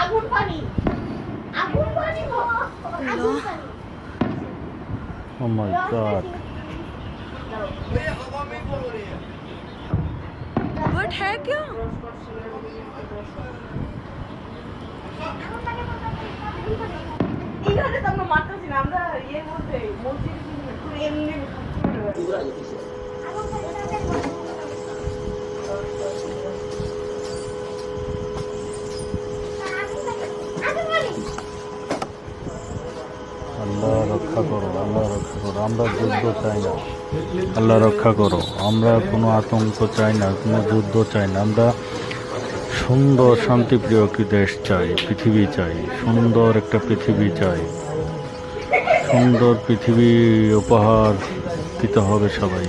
আগুন পানি আগুন পানি আগুন পানি Oh my God. बट है क्या? এইখানে তো আমরা মারতেছি না, আমরা ইয়ের মধ্যে মসজিদের পুরো এমনি আল্লাহ রক্ষা করো, আল্লাহ রক্ষা করো। আমরা যুদ্ধ চাই না, আল্লাহ রক্ষা করো। আমরা কোনো আতঙ্ক চাই না, কোনো যুদ্ধ চাই না। আমরা সুন্দর শান্তিপ্রিয় কি দেশ চাই, পৃথিবী চাই, সুন্দর একটা পৃথিবী চাই। সুন্দর পৃথিবী উপহার দিতে হবে সবাই।